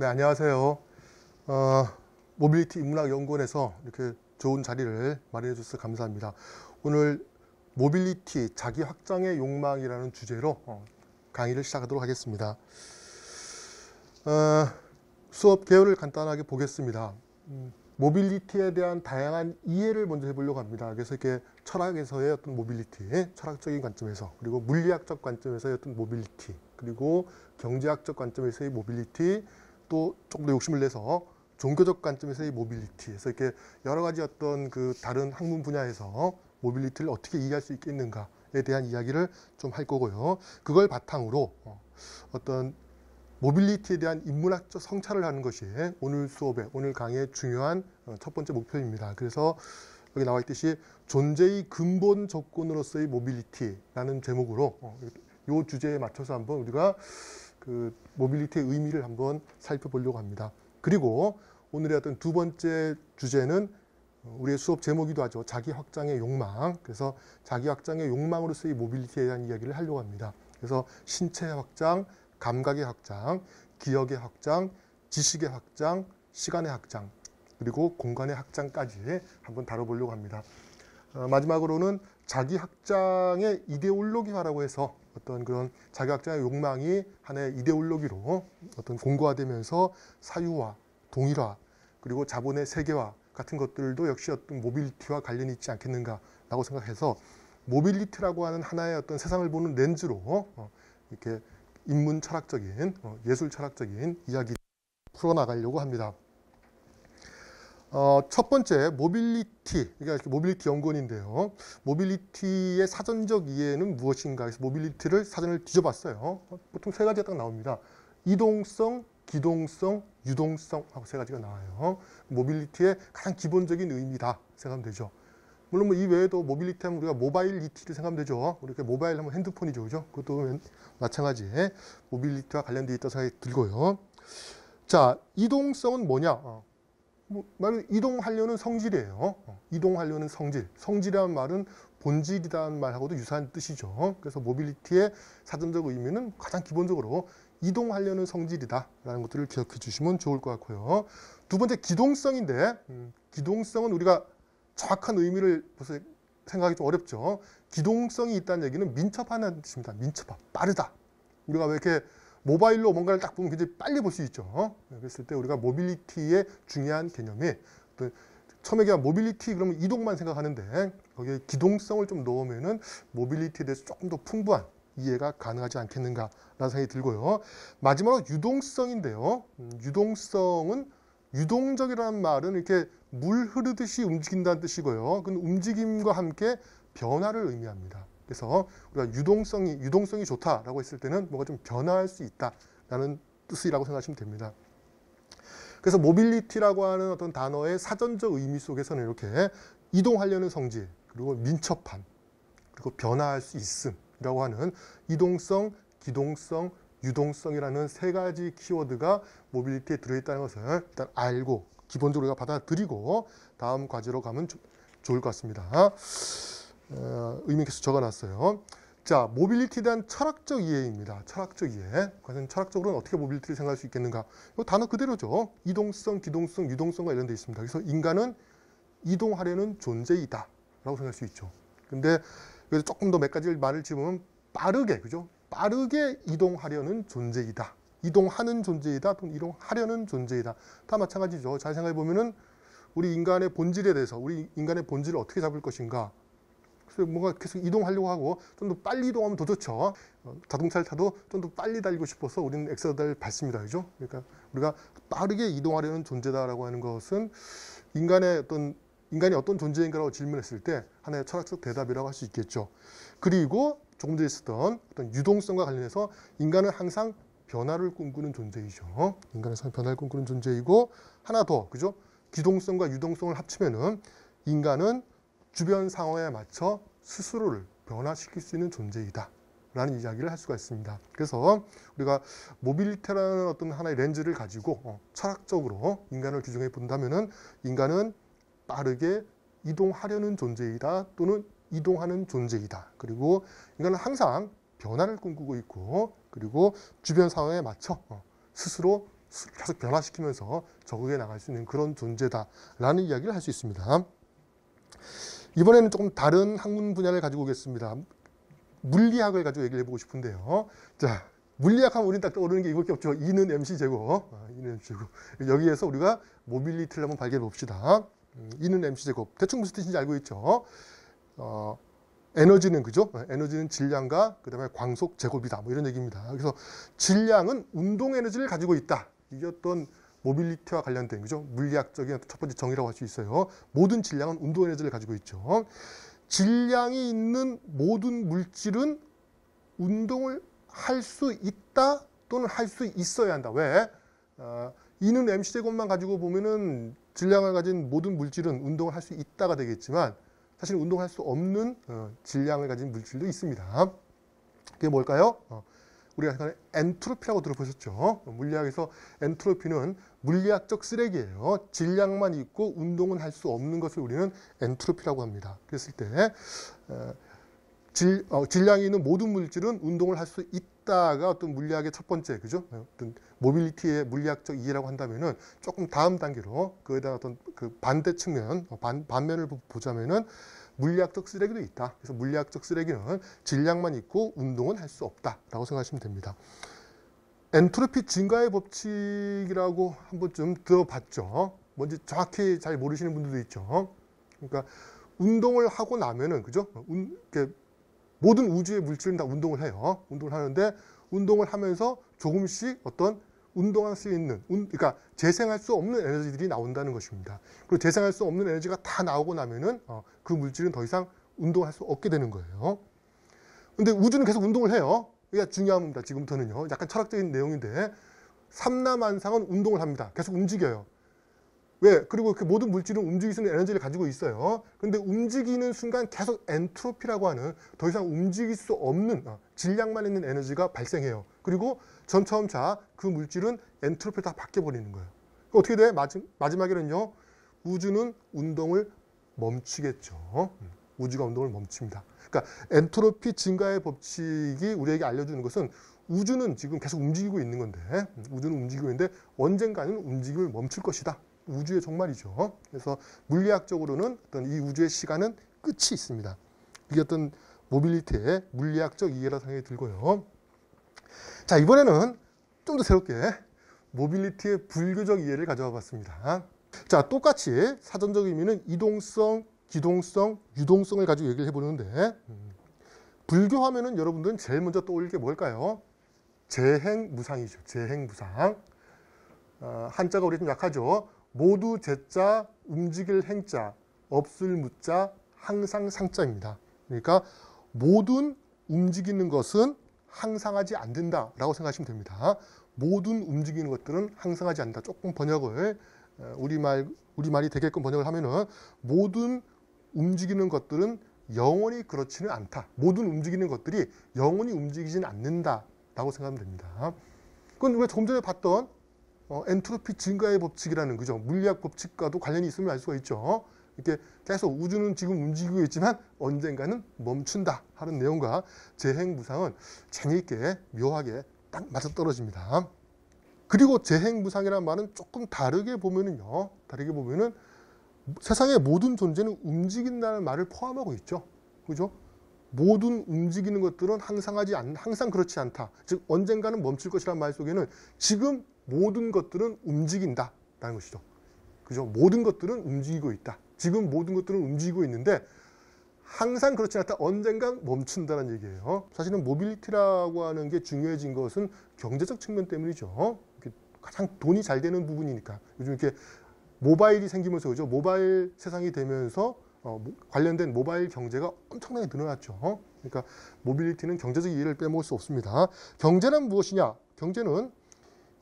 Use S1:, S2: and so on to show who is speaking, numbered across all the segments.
S1: 네, 안녕하세요. 모빌리티 인문학 연구원에서 이렇게 좋은 자리를 마련해 주셔서 감사합니다. 오늘 모빌리티 자기 확장의 욕망이라는 주제로 강의를 시작하도록 하겠습니다. 수업 개요를 간단하게 보겠습니다. 모빌리티에 대한 다양한 이해를 먼저 해보려고 합니다. 그래서 이렇게 철학에서의 어떤 모빌리티, 철학적인 관점에서, 그리고 물리학적 관점에서의 어떤 모빌리티, 그리고 경제학적 관점에서의 모빌리티, 또 조금 더 욕심을 내서 종교적 관점에서의 모빌리티, 그래서 이렇게 여러 가지 어떤 그 다른 학문 분야에서 모빌리티를 어떻게 이해할 수 있겠는가에 대한 이야기를 좀 할 거고요. 그걸 바탕으로 어떤 모빌리티에 대한 인문학적 성찰을 하는 것이 오늘 수업의, 오늘 강의의 중요한 첫 번째 목표입니다. 그래서 여기 나와 있듯이 존재의 근본 조건으로서의 모빌리티라는 제목으로 이 주제에 맞춰서 한번 우리가 그 모빌리티의 의미를 한번 살펴보려고 합니다. 그리고 오늘의 어떤 두 번째 주제는 우리의 수업 제목이기도 하죠. 자기 확장의 욕망. 그래서 자기 확장의 욕망으로서의 모빌리티에 대한 이야기를 하려고 합니다. 그래서 신체의 확장, 감각의 확장, 기억의 확장, 지식의 확장, 시간의 확장, 그리고 공간의 확장까지 한번 다뤄보려고 합니다. 마지막으로는 자기 확장의 이데올로기화라고 해서 어떤 그런 자기 확장의 욕망이 하나의 이데올로기로 어떤 공고화되면서 사유화, 동일화, 그리고 자본의 세계화 같은 것들도 역시 어떤 모빌리티와 관련이 있지 않겠는가라고 생각해서 모빌리티라고 하는 하나의 어떤 세상을 보는 렌즈로 이렇게 인문 철학적인, 예술 철학적인 이야기 풀어나가려고 합니다. 첫 번째, 모빌리티, 그러니까 모빌리티 연구원인데요. 모빌리티의 사전적 이해는 무엇인가 해서 모빌리티를 사전을 뒤져봤어요. 보통 세 가지가 딱 나옵니다. 이동성, 기동성, 유동성 하고 세 가지가 나와요. 모빌리티의 가장 기본적인 의미다 생각하면 되죠. 물론 이 외에도 모빌리티 하면 우리가 모바일리티를 생각하면 되죠. 우리가 모바일 하면 핸드폰이죠. 그죠? 그것도 마찬가지 모빌리티와 관련되어 있다고 생각이 들고요. 자, 이동성은 뭐냐? 말은 이동하려는 성질이에요. 이동하려는 성질. 성질이라는 말은 본질이라는 말하고도 유사한 뜻이죠. 그래서 모빌리티의 사전적 의미는 가장 기본적으로 이동하려는 성질이다라는 것들을 기억해 주시면 좋을 것 같고요. 두 번째, 기동성인데 기동성은 우리가 정확한 의미를 생각하기 좀 어렵죠. 기동성이 있다는 얘기는 민첩하다는 뜻입니다. 민첩한, 빠르다. 우리가 왜 이렇게 모바일로 뭔가를 딱 보면 굉장히 빨리 볼 수 있죠. 그랬을 때 우리가 모빌리티의 중요한 개념이 처음에 그냥 모빌리티 그러면 이동만 생각하는데 거기에 기동성을 좀 넣으면은 모빌리티에 대해서 조금 더 풍부한 이해가 가능하지 않겠는가라는 생각이 들고요. 마지막으로 유동성인데요. 유동성은 유동적이라는 말은 이렇게 물 흐르듯이 움직인다는 뜻이고요. 그 움직임과 함께 변화를 의미합니다. 그래서 우리가 유동성이 좋다라고 했을 때는 뭔가 좀 변화할 수 있다라는 뜻이라고 생각하시면 됩니다. 그래서 모빌리티라고 하는 어떤 단어의 사전적 의미 속에서는 이렇게 이동하려는 성질, 그리고 민첩함, 그리고 변화할 수 있음이라고 하는 이동성, 기동성, 유동성이라는 세 가지 키워드가 모빌리티에 들어있다는 것을 일단 알고 기본적으로 우리가 받아들이고 다음 과제로 가면 좋을 것 같습니다. 의미 계속 적어놨어요. 자, 모빌리티에 대한 철학적 이해입니다. 철학적 이해. 과연 철학적으로는 어떻게 모빌리티를 생각할 수 있겠는가? 이 단어 그대로죠. 이동성, 기동성, 유동성과 관련되어 있습니다. 그래서 인간은 이동하려는 존재이다 라고 생각할 수 있죠. 근데 여기서 조금 더 몇 가지 말을 집으면 빠르게, 그죠? 빠르게 이동하려는 존재이다. 이동하는 존재이다. 또는 이동하려는 존재이다. 다 마찬가지죠. 잘 생각해 보면은 우리 인간의 본질에 대해서 우리 인간의 본질을 어떻게 잡을 것인가? 그래서 뭔가 계속 이동하려고 하고 좀 더 빨리 이동하면 더 좋죠. 자동차를 타도 좀 더 빨리 달리고 싶어서 우리는 엑셀러를 밟습니다. 그죠? 그러니까 우리가 빠르게 이동하려는 존재다라고 하는 것은 인간이 어떤 존재인가라고 질문했을 때 하나의 철학적 대답이라고 할 수 있겠죠. 그리고 조금 전에 있었던 어떤 유동성과 관련해서 인간은 항상 변화를 꿈꾸는 존재이죠. 인간은 항상 변화를 꿈꾸는 존재이고 하나 더, 그죠? 기동성과 유동성을 합치면은 인간은 주변 상황에 맞춰 스스로를 변화시킬 수 있는 존재이다 라는 이야기를 할 수가 있습니다. 그래서 우리가 모빌리티라는 어떤 하나의 렌즈를 가지고 철학적으로 인간을 규정해 본다면은 인간은 빠르게 이동하려는 존재이다 또는 이동하는 존재이다. 그리고 인간은 항상 변화를 꿈꾸고 있고 그리고 주변 상황에 맞춰 스스로 계속 변화시키면서 적응해 나갈 수 있는 그런 존재다라는 이야기를 할 수 있습니다. 이번에는 조금 다른 학문 분야를 가지고 오겠습니다. 물리학을 가지고 얘기를 해보고 싶은데요. 자, 물리학하면 우리는 딱 떠오르는 게 이거밖에 없죠. E는 mc제곱. E는 mc제곱. 여기에서 우리가 모빌리티를 한번 발견해 봅시다. E는 mc제곱. 대충 무슨 뜻인지 알고 있죠. 에너지는 그죠? 에너지는 질량과 그다음에 광속 제곱이다. 뭐 이런 얘기입니다. 그래서 질량은 운동 에너지를 가지고 있다. 이게 어떤 모빌리티와 관련된 그죠? 물리학적인 첫 번째 정의라고 할 수 있어요. 모든 질량은 운동 에너지를 가지고 있죠. 질량이 있는 모든 물질은 운동을 할 수 있다 또는 할 수 있어야 한다. 왜? E는 mc제곱만 가지고 보면은 질량을 가진 모든 물질은 운동을 할 수 있다가 되겠지만 사실 운동할 수 없는 질량을 가진 물질도 있습니다. 그게 뭘까요? 우리가 생각하는 엔트로피라고 들어보셨죠? 물리학에서 엔트로피는 물리학적 쓰레기예요. 질량만 있고 운동은 할 수 없는 것을 우리는 엔트로피라고 합니다. 그랬을 때 질량이 있는 모든 물질은 운동을 할 수 있다가 어떤 물리학의 첫 번째, 그죠? 어떤 모빌리티의 물리학적 이해라고 한다면은 조금 다음 단계로 그에다 어떤 그 반대 측면, 반면을 보자면은 물리학적 쓰레기도 있다. 그래서 물리학적 쓰레기는 질량만 있고 운동은 할 수 없다라고 생각하시면 됩니다. 엔트로피 증가의 법칙이라고 한 번쯤 들어봤죠. 뭔지 정확히 잘 모르시는 분들도 있죠. 그러니까 운동을 하고 나면은 그죠? 모든 우주의 물질은 다 운동을 해요. 운동을 하는데 운동을 하면서 조금씩 어떤 운동할 수 있는, 그러니까 재생할 수 없는 에너지들이 나온다는 것입니다. 그리고 재생할 수 없는 에너지가 다 나오고 나면은 그 물질은 더 이상 운동할 수 없게 되는 거예요. 근데 우주는 계속 운동을 해요. 이게 중요합니다. 지금부터는요. 약간 철학적인 내용인데 삼라만상은 운동을 합니다. 계속 움직여요. 왜? 그리고 그 모든 물질은 움직일 수 있는 에너지를 가지고 있어요. 그런데 움직이는 순간 계속 엔트로피라고 하는 더 이상 움직일 수 없는 질량만 있는 에너지가 발생해요. 그리고 점차 그 물질은 엔트로피로 다 바뀌어버리는 거예요. 어떻게 돼? 마지막에는요. 우주는 운동을 멈추겠죠. 우주가 운동을 멈춥니다. 그러니까 엔트로피 증가의 법칙이 우리에게 알려주는 것은 우주는 지금 계속 움직이고 있는 건데 우주는 움직이고 있는데 언젠가는 움직임을 멈출 것이다. 우주의 종말이죠. 그래서 물리학적으로는 어떤 이 우주의 시간은 끝이 있습니다. 이게 어떤 모빌리티의 물리학적 이해라 생각이 들고요. 자, 이번에는 좀 더 새롭게 모빌리티의 불교적 이해를 가져와 봤습니다. 자, 똑같이 사전적 의미는 이동성, 기동성, 유동성을 가지고 얘기를 해보는데 불교 하면은 여러분들은 제일 먼저 떠올릴 게 뭘까요? 재행무상이죠. 재행무상. 한자가 우리 좀 약하죠. 모두 제자, 움직일 행자, 없을 무자, 항상 상자입니다. 그러니까 모든 움직이는 것은 항상하지 않는다라고 생각하시면 됩니다. 모든 움직이는 것들은 항상하지 않는다. 조금 번역을 우리말이 되게끔 번역을 하면은 모든 움직이는 것들은 영원히 그렇지는 않다. 모든 움직이는 것들이 영원히 움직이지는 않는다라고 생각하면 됩니다. 그건 우리가 조금 전에 봤던 엔트로피 증가의 법칙이라는 그죠? 물리학 법칙과도 관련이 있음을 알 수가 있죠. 이렇게 계속 우주는 지금 움직이고 있지만 언젠가는 멈춘다 하는 내용과 재행무상은 재미있게 묘하게 딱 맞아떨어집니다. 그리고 재행무상이라는 말은 조금 다르게 보면은요. 다르게 보면은 세상의 모든 존재는 움직인다는 말을 포함하고 있죠. 그죠? 모든 움직이는 것들은 항상 그렇지 않다. 즉 언젠가는 멈출 것이라는 말 속에는 지금 모든 것들은 움직인다라는 것이죠. 그죠? 모든 것들은 움직이고 있다. 지금 모든 것들은 움직이고 있는데 항상 그렇지 않다. 언젠간 멈춘다는 얘기예요. 사실은 모빌리티라고 하는 게 중요해진 것은 경제적 측면 때문이죠. 가장 돈이 잘 되는 부분이니까. 요즘 이렇게 모바일이 생기면서 그죠? 모바일 세상이 되면서 관련된 모바일 경제가 엄청나게 늘어났죠. 그러니까 모빌리티는 경제적 이해를 빼먹을 수 없습니다. 경제는 무엇이냐? 경제는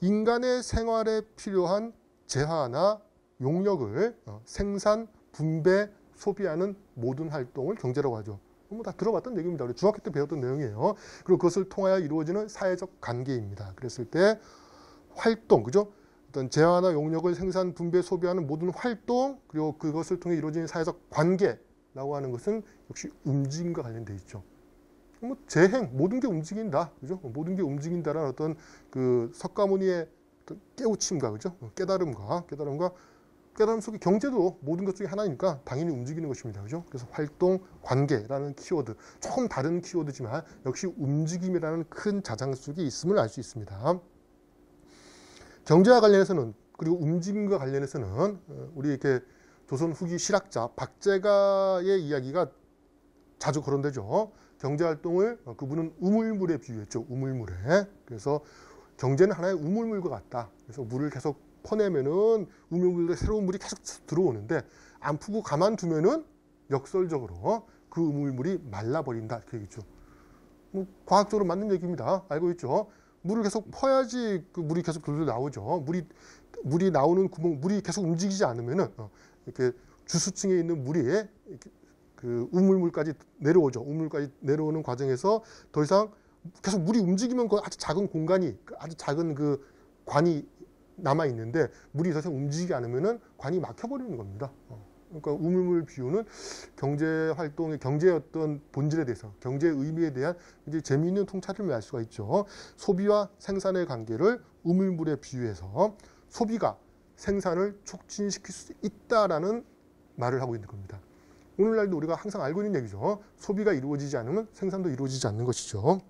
S1: 인간의 생활에 필요한 재화나 용력을 생산, 분배, 소비하는 모든 활동을 경제라고 하죠. 뭐 다 들어봤던 얘기입니다. 우리 중학교 때 배웠던 내용이에요. 그리고 그것을 통하여 이루어지는 사회적 관계입니다. 그랬을 때 활동, 그죠? 어떤 재화나 용력을 생산, 분배, 소비하는 모든 활동, 그리고 그것을 통해 이루어지는 사회적 관계라고 하는 것은 역시 움직임과 관련돼 있죠. 재행, 모든 게 움직인다. 그죠? 모든 게 움직인다라는 어떤 그 석가모니의 깨우침과 그죠? 깨달음 속에 경제도 모든 것 중에 하나니까 당연히 움직이는 것입니다. 그죠? 그래서 활동, 관계라는 키워드, 조금 다른 키워드지만 역시 움직임이라는 큰 자장 속에 있음을 알 수 있습니다. 경제와 관련해서는 그리고 움직임과 관련해서는 우리 이렇게 조선 후기 실학자 박제가의 이야기가 자주 거론되죠. 경제활동을 그분은 우물물에 비유했죠. 우물물에. 그래서 경제는 하나의 우물물과 같다. 그래서 물을 계속 퍼내면은 우물물에 새로운 물이 계속 들어오는데 안 푸고 가만두면은 역설적으로 그 우물물이 말라버린다. 이렇게 얘기죠. 뭐 과학적으로 맞는 얘기입니다. 알고 있죠. 물을 계속 퍼야지 그 물이 계속 돌돌 나오죠. 물이 나오는 구멍, 물이 계속 움직이지 않으면은 이렇게 주수층에 있는 물이 이렇게 그 우물물까지 내려오죠. 우물까지 내려오는 과정에서 더 이상 계속 물이 움직이면 그 아주 작은 공간이, 아주 작은 그 관이 남아 있는데 물이 더 이상 움직이지 않으면은 관이 막혀버리는 겁니다. 그러니까 우물물 비유는 경제 활동의 경제의 어떤 본질에 대해서, 경제의 의미에 대한 이제 재미있는 통찰을 알 수가 있죠. 소비와 생산의 관계를 우물물에 비유해서 소비가 생산을 촉진시킬 수 있다라는 말을 하고 있는 겁니다. 오늘날도 우리가 항상 알고 있는 얘기죠. 소비가 이루어지지 않으면 생산도 이루어지지 않는 것이죠.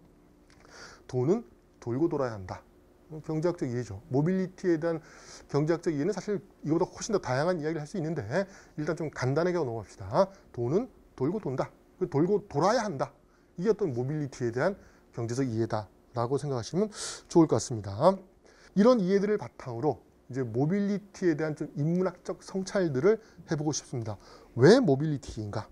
S1: 돈은 돌고 돌아야 한다. 경제학적 이해죠. 모빌리티에 대한 경제학적 이해는 사실 이거보다 훨씬 더 다양한 이야기를 할 수 있는데 일단 좀 간단하게 넘어갑시다. 돈은 돌고 돈다. 돌고 돌아야 한다. 이게 어떤 모빌리티에 대한 경제적 이해다라고 생각하시면 좋을 것 같습니다. 이런 이해들을 바탕으로 이제 모빌리티에 대한 좀 인문학적 성찰들을 해보고 싶습니다. 왜 모빌리티인가?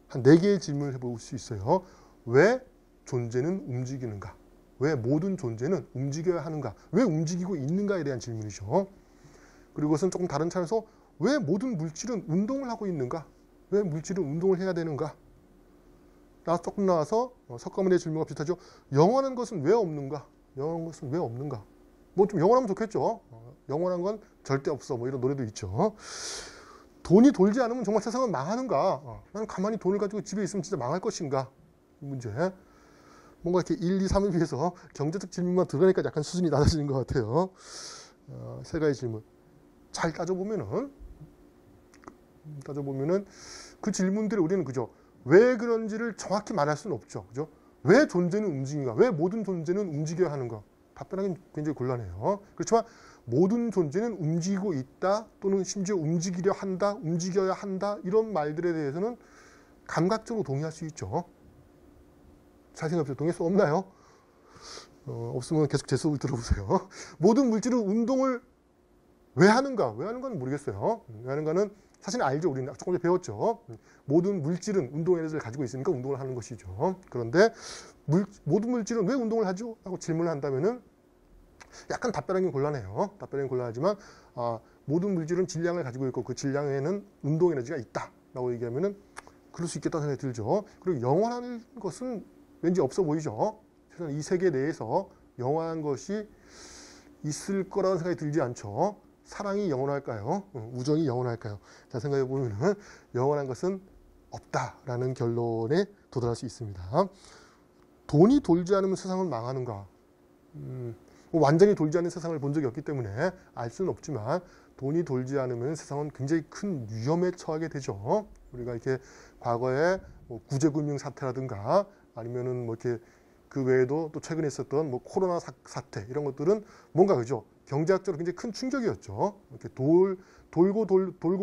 S1: 한 4개의 질문을 해볼 수 있어요. 왜 존재는 움직이는가? 왜 모든 존재는 움직여야 하는가? 왜 움직이고 있는가에 대한 질문이죠. 그리고 그것은 조금 다른 차원에서 왜 모든 물질은 운동을 하고 있는가? 왜 물질은 운동을 해야 되는가? 조금 나와서 석가모니의 질문과 비슷하죠. 영원한 것은 왜 없는가? 영원한 것은 왜 없는가? 뭐 좀 영원하면 좋겠죠. 영원한 건 절대 없어. 뭐 이런 노래도 있죠. 돈이 돌지 않으면 정말 세상은 망하는가? 나는 가만히 돈을 가지고 집에 있으면 진짜 망할 것인가? 이 문제. 뭔가 이렇게 1, 2, 3에 비해서 경제적 질문만 들어가니까 약간 수준이 낮아지는 것 같아요. 3가지 질문. 잘 따져보면은 그 질문들이 우리는 그죠. 왜 그런지를 정확히 말할 수는 없죠. 그죠? 왜 존재는 움직인가? 왜 모든 존재는 움직여야 하는가? 답변하기는 굉장히 곤란해요. 그렇지만 모든 존재는 움직이고 있다 또는 심지어 움직이려 한다, 움직여야 한다 이런 말들에 대해서는 감각적으로 동의할 수 있죠. 잘 생각해보세요. 동의할 수 없나요? 없으면 계속 제 수업을 들어보세요. 모든 물질은 운동을 왜 하는가? 왜 하는 건 모르겠어요. 왜 하는가는 사실 알죠. 우리는 조금 전에 배웠죠. 모든 물질은 운동 에너지를 가지고 있으니까 운동을 하는 것이죠. 그런데 모든 물질은 왜 운동을 하죠? 하고 질문을 한다면은 약간 답변하기 곤란해요. 답변하기 곤란하지만 모든 물질은 질량을 가지고 있고 그 질량에는 운동 에너지가 있다라고 얘기하면은 그럴 수 있겠다는 생각이 들죠. 그리고 영원한 것은 왠지 없어 보이죠. 세상 이 세계 내에서 영원한 것이 있을 거라는 생각이 들지 않죠. 사랑이 영원할까요? 우정이 영원할까요? 자, 생각해 보면은 영원한 것은 없다라는 결론에 도달할 수 있습니다. 돈이 돌지 않으면 세상은 망하는가? 완전히 돌지 않는 세상을 본 적이 없기 때문에 알 수는 없지만 돈이 돌지 않으면 세상은 굉장히 큰 위험에 처하게 되죠. 우리가 이렇게 과거에 뭐 구제금융 사태라든가 아니면은 뭐 이렇게 그 외에도 또 최근에 있었던 뭐 코로나 사태 이런 것들은 뭔가 그죠? 경제학적으로 굉장히 큰 충격이었죠. 이렇게 돌고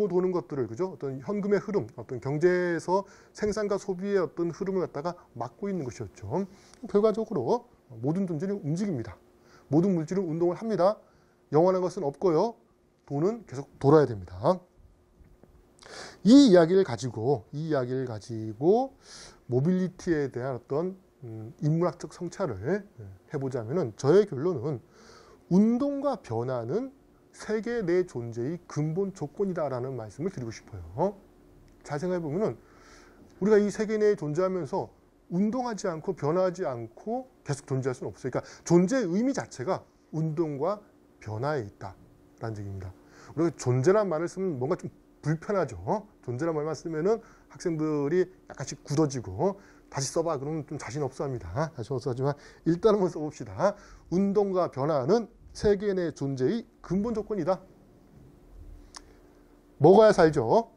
S1: 도는 것들을 그죠? 어떤 현금의 흐름, 어떤 경제에서 생산과 소비의 어떤 흐름을 갖다가 막고 있는 것이었죠. 결과적으로 모든 존재는 움직입니다. 모든 물질은 운동을 합니다. 영원한 것은 없고요. 돈은 계속 돌아야 됩니다. 이 이야기를 가지고 모빌리티에 대한 어떤 인문학적 성찰을 해보자면은 저의 결론은 운동과 변화는 세계 내 존재의 근본 조건이다라는 말씀을 드리고 싶어요. 잘 생각해 보면은 우리가 이 세계 내에 존재하면서 운동하지 않고 변화하지 않고 계속 존재할 수는 없어요. 그러니까 존재의 의미 자체가 운동과 변화에 있다라는 얘기입니다. 우리가 존재란 말을 쓰면 뭔가 좀 불편하죠. 존재란 말만 쓰면은 학생들이 약간씩 굳어지고 다시 써봐 그러면 좀 자신 없어 합니다. 자신 없어 하지만 일단 한번 써봅시다. 운동과 변화는 세계 내 존재의 근본 조건이다. 먹어야 살죠.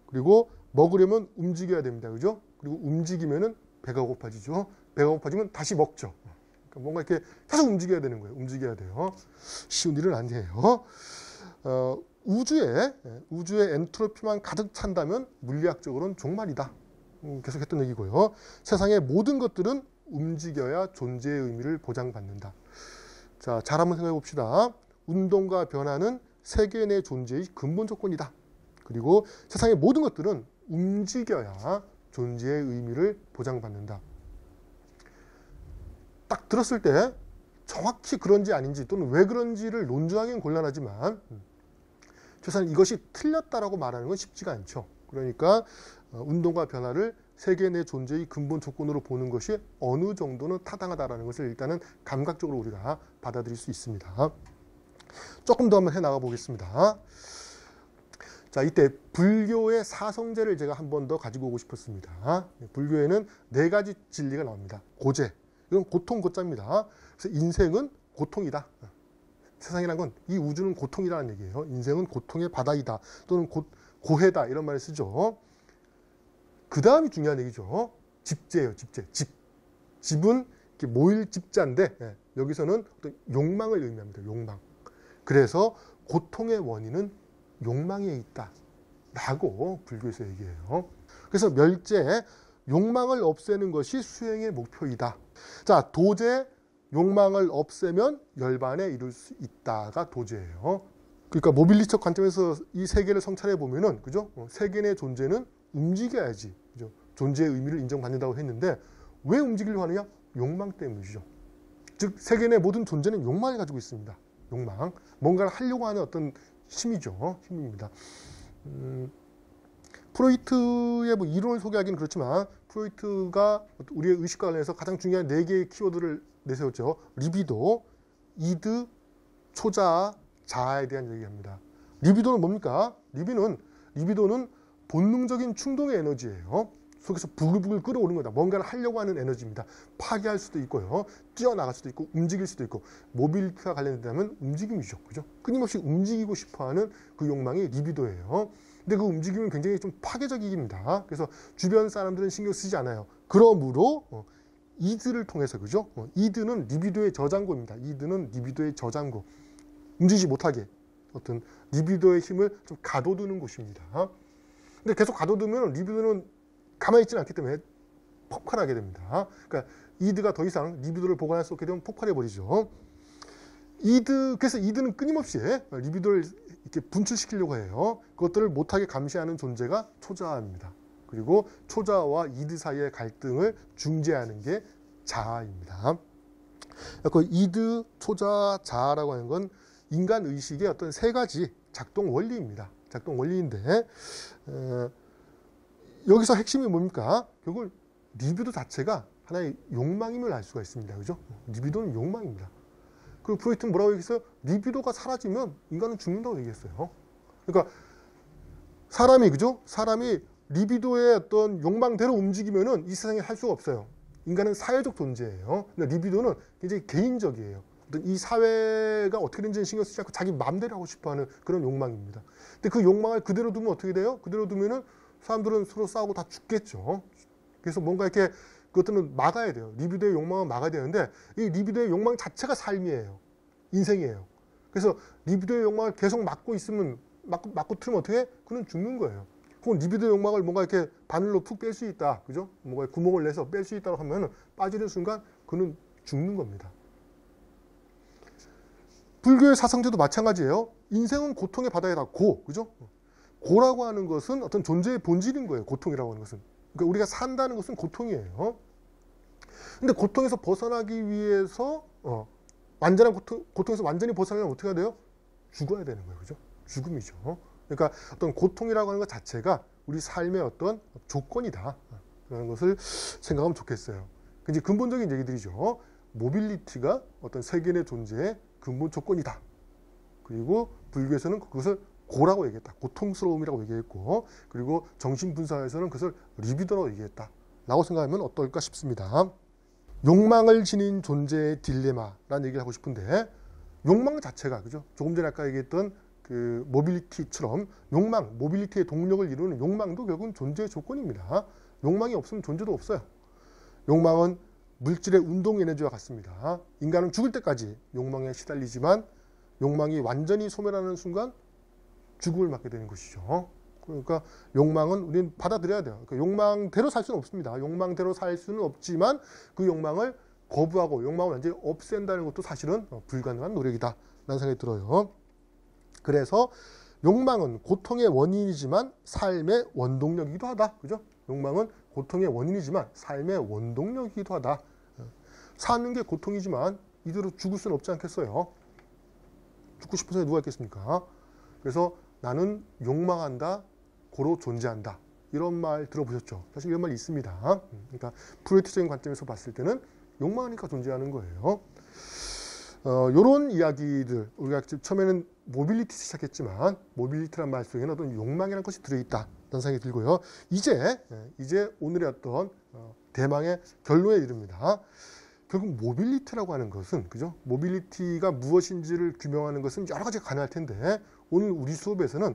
S1: 그리고 먹으려면 움직여야 됩니다. 그죠? 그리고 움직이면은 배가 고파지죠. 배가 고파지면 다시 먹죠. 그러니까 뭔가 이렇게 계속 움직여야 되는 거예요. 움직여야 돼요. 쉬운 일은 아니에요. 우주에 엔트로피만 가득 찬다면 물리학적으로는 종말이다. 계속했던 얘기고요. 세상의 모든 것들은 움직여야 존재의 의미를 보장받는다. 자, 잘 한번 생각해 봅시다. 운동과 변화는 세계 내 존재의 근본 조건이다. 그리고 세상의 모든 것들은 움직여야 존재의 의미를 보장받는다. 딱 들었을 때 정확히 그런지 아닌지 또는 왜 그런지를 논증하기는 곤란하지만 최소한 이것이 틀렸다라고 말하는 건 쉽지가 않죠. 그러니까 운동과 변화를 세계 내 존재의 근본 조건으로 보는 것이 어느 정도는 타당하다라는 것을 일단은 감각적으로 우리가 받아들일 수 있습니다. 조금 더 한번 해나가 보겠습니다. 자, 이때 불교의 사성제를 제가 한 번 더 가지고 오고 싶었습니다. 불교에는 4가지 진리가 나옵니다. 고제, 이건 고통 고자입니다. 그래서 인생은 고통이다. 세상이란 건 이 우주는 고통이라는 얘기예요. 인생은 고통의 바다이다. 또는 고해다 이런 말을 쓰죠. 그 다음이 중요한 얘기죠. 집제예요. 집제. 집은 이렇게 모일 집자인데 여기서는 어떤 욕망을 의미합니다. 욕망. 그래서 고통의 원인은 욕망에 있다 라고 불교에서 얘기해요. 그래서 멸제, 욕망을 없애는 것이 수행의 목표이다. 자, 도제, 욕망을 없애면 열반에 이룰 수 있다가 도제예요. 그러니까 모빌리적 관점에서 이 세계를 성찰해 보면은, 그죠? 세계 내 존재는 움직여야지, 그죠? 존재의 의미를 인정받는다고 했는데 왜 움직이려고 하느냐? 욕망 때문이죠. 즉 세계 내 모든 존재는 욕망을 가지고 있습니다. 욕망, 뭔가를 하려고 하는 어떤 힘이죠. 힘입니다. 프로이트의 뭐 이론을 소개하기는 그렇지만 프로이트가 우리의 의식과 관련해서 가장 중요한 4개의 키워드를 내세웠죠. 리비도, 이드, 초자, 자아에 대한 얘기합니다. 리비도는 뭡니까? 리비도는 본능적인 충동의 에너지예요. 속에서 부글부글 끓어오르는 거다. 뭔가를 하려고 하는 에너지입니다. 파괴할 수도 있고요. 뛰어나갈 수도 있고 움직일 수도 있고 모빌리티와 관련된다면 움직임이죠. 그죠? 끊임없이 움직이고 싶어하는 그 욕망이 리비도예요. 근데 그 움직임은 굉장히 좀 파괴적입니다. 그래서 주변 사람들은 신경 쓰지 않아요. 그러므로 이드를 통해서, 그죠? 이드는 리비도의 저장고입니다. 이드는 리비도의 저장고. 움직이지 못하게 어떤 리비도의 힘을 좀 가둬두는 곳입니다. 근데 계속 가둬두면 리비도는 가만히 있지는 않기 때문에 폭발하게 됩니다. 그러니까 이드가 더 이상 리비도를 보관할 수 없게 되면 폭발해버리죠. 그래서 이드는 끊임없이 리비도를 이렇게 분출시키려고 해요. 그것들을 못하게 감시하는 존재가 초자아입니다. 그리고 초자아와 이드 사이의 갈등을 중재하는 게 자아입니다. 그 이드, 초자, 자아라고 하는 건 인간 의식의 어떤 3가지 작동 원리입니다. 작동 원리인데 여기서 핵심이 뭡니까? 결국 리비도 자체가 하나의 욕망임을 알 수가 있습니다. 그죠? 리비도는 욕망입니다. 그리고 프로이트는 뭐라고 얘기했어요? 리비도가 사라지면 인간은 죽는다고 얘기했어요. 그러니까 사람이, 그죠? 사람이 리비도의 어떤 욕망대로 움직이면은 이 세상에 살 수가 없어요. 인간은 사회적 존재예요. 근데 리비도는 굉장히 개인적이에요. 이 사회가 어떻게 되는지는 신경 쓰지 않고 자기 마음대로 하고 싶어하는 그런 욕망입니다. 근데 그 욕망을 그대로 두면 어떻게 돼요? 그대로 두면은 사람들은 서로 싸우고 다 죽겠죠. 그래서 뭔가 이렇게 그것들은 막아야 돼요. 리비도의 욕망은 막아야 되는데 이 리비도의 욕망 자체가 삶이에요. 인생이에요. 그래서 리비도의 욕망을 계속 막고 있으면 막고 틀면 어떻게 해? 그는 죽는 거예요. 혹은 리비도의 욕망을 뭔가 이렇게 바늘로 푹 뺄 수 있다. 그죠? 뭔가 구멍을 내서 뺄 수 있다고 하면 빠지는 순간 그는 죽는 겁니다. 불교의 사상제도 마찬가지예요. 인생은 고통의 바다이다. 그죠? 고라고 하는 것은 어떤 존재의 본질인 거예요. 고통이라고 하는 것은. 그러니까 우리가 산다는 것은 고통이에요. 근데 고통에서 벗어나기 위해서 완전한 고통에서 완전히 벗어나려면 어떻게 해야 돼요? 죽어야 되는 거예요. 그죠? 죽음이죠. 그러니까 어떤 고통이라고 하는 것 자체가 우리 삶의 어떤 조건이다. 라는 것을 생각하면 좋겠어요. 이제 근본적인 얘기들이죠. 모빌리티가 어떤 세계 내 존재의 근본 조건이다. 그리고 불교에서는 그것을 고라고 얘기했다. 고통스러움이라고 얘기했고, 그리고 정신분사에서는 그것을 리비도라고 얘기했다. 라고 생각하면 어떨까 싶습니다. 욕망을 지닌 존재의 딜레마라는 얘기를 하고 싶은데, 욕망 자체가, 그죠? 조금 전에 아까 얘기했던 그 모빌리티처럼 욕망, 모빌리티의 동력을 이루는 욕망도 결국은 존재의 조건입니다. 욕망이 없으면 존재도 없어요. 욕망은 물질의 운동 에너지와 같습니다. 인간은 죽을 때까지 욕망에 시달리지만 욕망이 완전히 소멸하는 순간 죽음을 맞게 되는 것이죠. 그러니까 욕망은 우리는 받아들여야 돼요. 그러니까 욕망대로 살 수는 없습니다. 욕망대로 살 수는 없지만 그 욕망을 거부하고 욕망을 완전히 없앤다는 것도 사실은 불가능한 노력이다 라는 생각이 들어요. 그래서 욕망은 고통의 원인이지만 삶의 원동력이기도 하다. 그죠? 욕망은 고통의 원인이지만 삶의 원동력이기도 하다. 사는 게 고통이지만 이대로 죽을 수는 없지 않겠어요? 죽고 싶은 사람이 누가 있겠습니까? 그래서 나는 욕망한다, 고로 존재한다. 이런 말 들어보셨죠? 사실 이런 말이 있습니다. 그러니까 프로이트적인 관점에서 봤을 때는 욕망하니까 존재하는 거예요. 이런 이야기들, 우리가 처음에는 모빌리티 시작했지만 모빌리티란 말 속에는 어떤 욕망이라는 것이 들어있다는 생각이 들고요. 이제 오늘의 어떤 대망의 결론에 이릅니다. 결국 모빌리티라고 하는 것은, 그죠? 모빌리티가 무엇인지를 규명하는 것은 여러 가지가 가능할 텐데 오늘 우리 수업에서는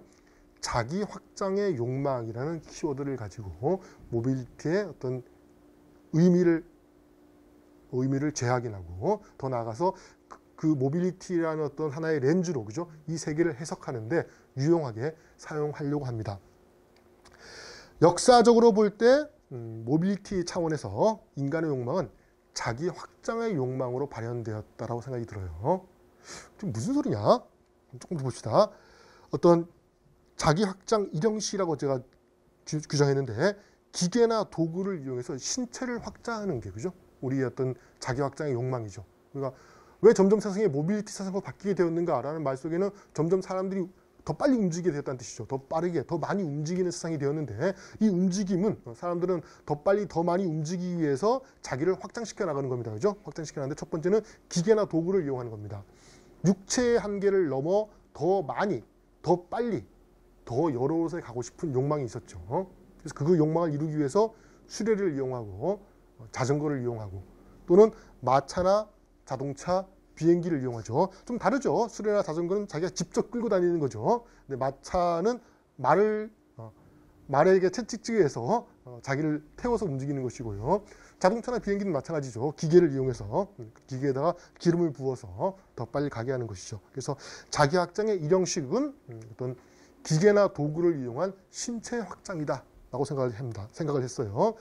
S1: 자기 확장의 욕망이라는 키워드를 가지고 모빌리티의 어떤 의미를 재확인하고 더 나아가서 그 모빌리티라는 어떤 하나의 렌즈로, 그죠? 이 세계를 해석하는데 유용하게 사용하려고 합니다. 역사적으로 볼 때 모빌리티 차원에서 인간의 욕망은 자기 확장의 욕망으로 발현되었다라고 생각이 들어요. 무슨 소리냐? 조금 더 봅시다. 어떤 자기 확장 일형시라고 제가 규정했는데 기계나 도구를 이용해서 신체를 확장하는 게, 그죠? 우리의 어떤 자기 확장의 욕망이죠. 그러니까 왜 점점 세상이 모빌리티 세상으로 바뀌게 되었는가라는 말 속에는 점점 사람들이 더 빨리 움직이게 되었다는 뜻이죠. 더 빠르게, 더 많이 움직이는 세상이 되었는데 이 움직임은 사람들은 더 빨리, 더 많이 움직이기 위해서 자기를 확장시켜 나가는 겁니다. 그죠? 확장시켜 나가는데 첫 번째는 기계나 도구를 이용하는 겁니다. 육체의 한계를 넘어 더 많이, 더 빨리, 더 여러 곳에 가고 싶은 욕망이 있었죠. 그래서 그 욕망을 이루기 위해서 수레를 이용하고 자전거를 이용하고 또는 마차나 자동차, 비행기를 이용하죠. 좀 다르죠. 수레나 자전거는 자기가 직접 끌고 다니는 거죠. 근데 마차는 말에게 채찍질을 해서 자기를 태워서 움직이는 것이고요. 자동차나 비행기는 마찬가지죠. 기계를 이용해서 기계에다가 기름을 부어서 더 빨리 가게 하는 것이죠. 그래서 자기 확장의 일형식은 어떤 기계나 도구를 이용한 신체 확장이다 라고 생각을 했어요.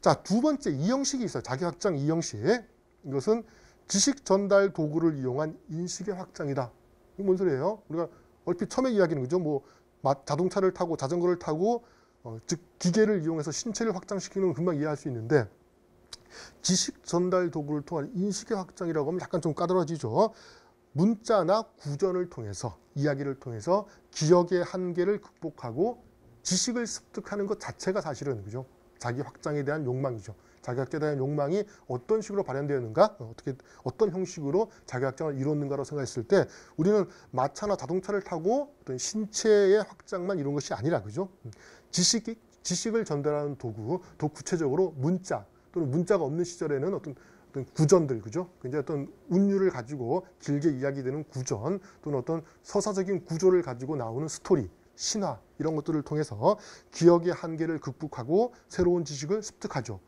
S1: 자, 두 번째 이형식이 있어요. 자기 확장 이형식. 이것은 지식 전달 도구를 이용한 인식의 확장이다. 이게 뭔 소리예요? 우리가 얼핏 처음에 이야기는, 그죠? 뭐 자동차를 타고 자전거를 타고 즉 기계를 이용해서 신체를 확장시키는 건 금방 이해할 수 있는데 지식 전달 도구를 통한 인식의 확장이라고 하면 약간 좀 까다로워지죠. 문자나 구전을 통해서, 이야기를 통해서 기억의 한계를 극복하고 지식을 습득하는 것 자체가 사실은, 그죠? 자기 확장에 대한 욕망이죠. 자기 확장에 대한 욕망이 어떤 식으로 발현되었는가, 어떤 형식으로 자기 확장을 이뤘는가로 생각했을 때 우리는 마차나 자동차를 타고 어떤 신체의 확장만 이룬 것이 아니라, 그죠? 지식을 전달하는 도구, 더 구체적으로 문자 또는 문자가 없는 시절에는 어떤 구전들, 그죠? 굉장히 어떤 운율을 가지고 길게 이야기되는 구전 또는 어떤 서사적인 구조를 가지고 나오는 스토리, 신화 이런 것들을 통해서 기억의 한계를 극복하고 새로운 지식을 습득하죠.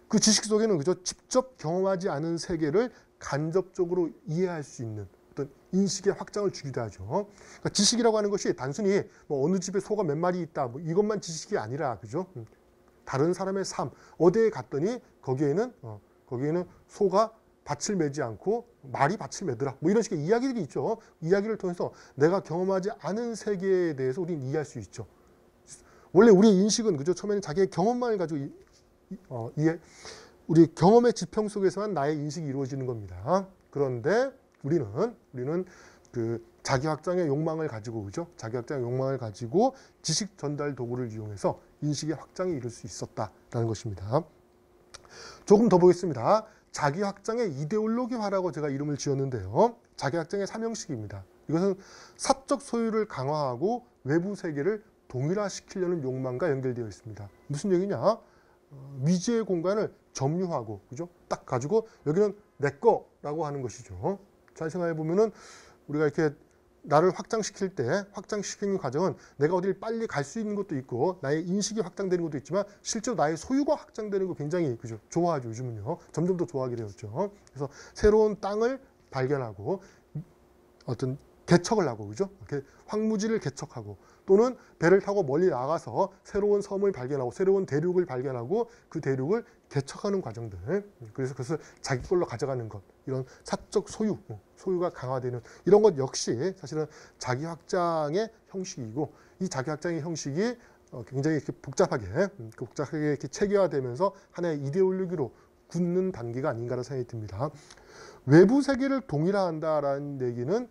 S1: 그 지식 속에는, 그죠? 직접 경험하지 않은 세계를 간접적으로 이해할 수 있는 어떤 인식의 확장을 주기도 하죠. 그러니까 지식이라고 하는 것이 단순히 뭐 어느 집에 소가 몇 마리 있다, 뭐 이것만 지식이 아니라, 그죠? 다른 사람의 삶, 어디에 갔더니 거기에는 소가 밭을 매지 않고 말이 밭을 매더라, 뭐 이런 식의 이야기들이 있죠. 이야기를 통해서 내가 경험하지 않은 세계에 대해서 우리는 이해할 수 있죠. 원래 우리의 인식은, 그죠? 처음에는 자기의 경험만을 가지고 우리 경험의 지평 속에서만 나의 인식이 이루어지는 겁니다. 그런데 우리는 그 자기 확장의 욕망을 가지고, 그죠? 자기 확장의 욕망을 가지고 지식 전달 도구를 이용해서 인식의 확장이 이룰 수 있었다라는 것입니다. 조금 더 보겠습니다. 자기 확장의 이데올로기화라고 제가 이름을 지었는데요. 자기 확장의 3형식입니다. 이것은 사적 소유를 강화하고 외부 세계를 동일화시키려는 욕망과 연결되어 있습니다. 무슨 얘기냐? 미지의 공간을 점유하고, 그죠? 딱 가지고 여기는 내 거라고 하는 것이죠. 잘 생각해 보면은 우리가 이렇게 나를 확장시킬 때 확장시키는 과정은 내가 어디를 빨리 갈 수 있는 것도 있고 나의 인식이 확장되는 것도 있지만 실제로 나의 소유가 확장되는 거 굉장히 그죠? 좋아하죠. 요즘은요. 점점 더 좋아하게 되었죠. 그래서 새로운 땅을 발견하고 어떤 개척을 하고 그죠? 이렇게 황무지를 개척하고 또는 배를 타고 멀리 나가서 새로운 섬을 발견하고 새로운 대륙을 발견하고 그 대륙을 개척하는 과정들. 그래서 그것을 자기 걸로 가져가는 것. 이런 사적 소유가 강화되는 이런 것 역시 사실은 자기 확장의 형식이고 이 자기 확장의 형식이 굉장히 이렇게 복잡하게 이렇게 체계화되면서 하나의 이데올로기로 굳는 단계가 아닌가라는 생각이 듭니다. 외부 세계를 동일화한다라는 얘기는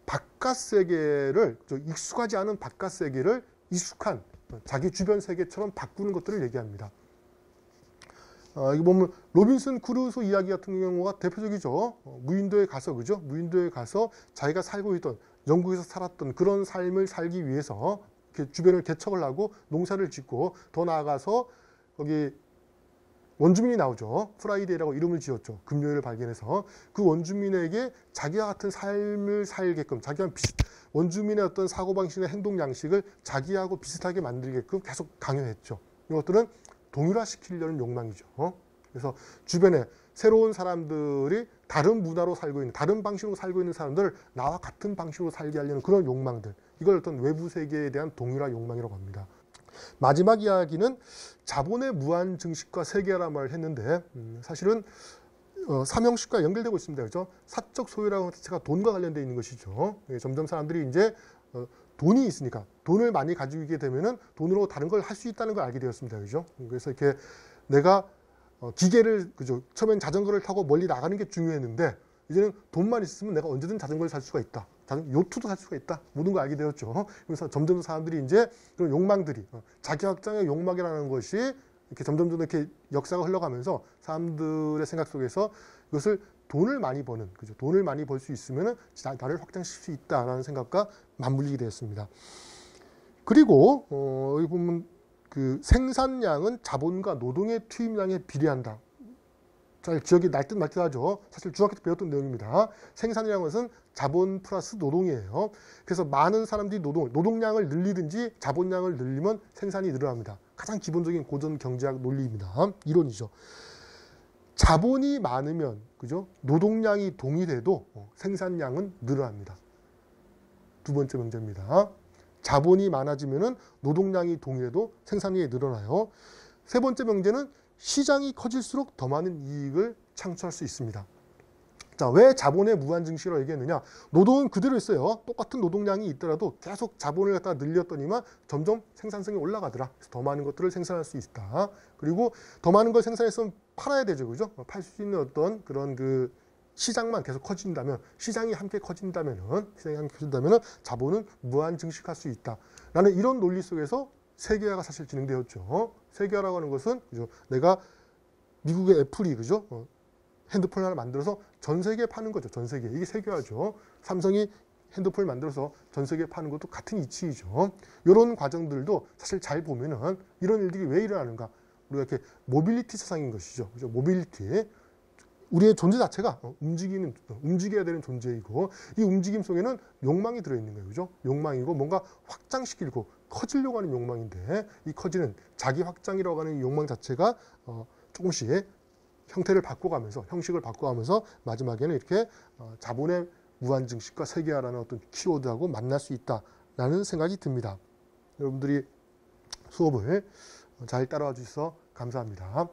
S1: 바깥 세계를 익숙하지 않은 바깥 세계를 익숙한 자기 주변 세계처럼 바꾸는 것들을 얘기합니다. 이거 보면 로빈슨 크루소 이야기 같은 경우가 대표적이죠. 무인도에 가서 그죠? 무인도에 가서 자기가 살고 있던 영국에서 살았던 그런 삶을 살기 위해서 이렇게 주변을 개척을 하고 농사를 짓고 더 나아가서 거기 원주민이 나오죠. 프라이데이라고 이름을 지었죠. 금요일을 발견해서 그 원주민에게 자기와 같은 삶을 살게끔 자기와 원주민의 어떤 사고방식이나 행동 양식을 자기하고 비슷하게 만들게끔 계속 강요했죠. 이것들은 동일화시키려는 욕망이죠. 그래서 주변에 새로운 사람들이 다른 문화로 살고 있는 다른 방식으로 살고 있는 사람들을 나와 같은 방식으로 살게 하려는 그런 욕망들. 이걸 어떤 외부 세계에 대한 동일화 욕망이라고 합니다. 마지막 이야기는 자본의 무한 증식과 세계화란 말을 했는데 사실은 삼형식과 연결되고 있습니다. 그렇죠? 사적 소유라는 것 자체가 돈과 관련되어 있는 것이죠. 점점 사람들이 이제 돈이 있으니까 돈을 많이 가지고 있게 되면은 돈으로 다른 걸 할 수 있다는 걸 알게 되었습니다. 그죠? 그래서 이렇게 내가 기계를 그죠? 처음엔 자전거를 타고 멀리 나가는 게 중요했는데 이제는 돈만 있으면 내가 언제든 자전거를 살 수가 있다. 요트도 살 수가 있다. 모든 걸 알게 되었죠. 그래서 점점 사람들이 이제 그런 욕망들이 자기 확장의 욕망이라는 것이 이렇게 점점 이렇게 역사가 흘러가면서 사람들의 생각 속에서 이것을 돈을 많이 버는 그죠? 돈을 많이 벌 수 있으면은 나를 확장시킬 수 있다라는 생각과 맞물리게 되었습니다. 그리고 여기 보면 그 생산량은 자본과 노동의 투입량에 비례한다. 잘 기억이 날 듯 말 듯 하죠. 사실 중학교 때 배웠던 내용입니다. 생산이라는 것은 자본 플러스 노동이에요. 그래서 많은 사람들이 노동량을 늘리든지 자본량을 늘리면 생산이 늘어납니다. 가장 기본적인 고전 경제학 논리입니다. 이론이죠. 자본이 많으면 그죠? 노동량이 동일해도 생산량은 늘어납니다. 두 번째 문제입니다. 자본이 많아지면은 노동량이 동일해도 생산량이 늘어나요. 세 번째 명제는 시장이 커질수록 더 많은 이익을 창출할 수 있습니다. 자, 왜 자본의 무한 증식이라고 얘기했느냐? 노동은 그대로 있어요. 똑같은 노동량이 있더라도 계속 자본을 갖다가 늘렸더니만 점점 생산성이 올라가더라. 그래서 더 많은 것들을 생산할 수 있다. 그리고 더 많은 걸 생산했으면 팔아야 되죠, 그죠? 팔 수 있는 어떤 그런 그 시장만 계속 커진다면, 시장이 함께 커진다면은 자본은 무한 증식할 수 있다. 라는 이런 논리 속에서 세계화가 사실 진행되었죠. 세계화라고 하는 것은 그죠? 내가 미국의 애플이 그죠? 핸드폰 하나 만들어서 전 세계에 파는 거죠. 전 세계. 이게 세계화죠. 삼성이 핸드폰을 만들어서 전 세계에 파는 것도 같은 이치이죠. 이런 과정들도 사실 잘 보면은 이런 일들이 왜 일어나는가? 우리가 이렇게 모빌리티 세상인 것이죠. 그죠? 모빌리티. 우리의 존재 자체가 움직여야 되는 존재이고 이 움직임 속에는 욕망이 들어있는 거예요. 그죠? 욕망이고 뭔가 확장시키고 커지려고 하는 욕망인데 이 커지는 자기 확장이라고 하는 욕망 자체가 조금씩 형태를 바꿔가면서 형식을 바꿔가면서 마지막에는 이렇게 자본의 무한 증식과 세계화라는 어떤 키워드하고 만날 수 있다라는 생각이 듭니다. 여러분들이 수업을 잘 따라와 주셔서 감사합니다.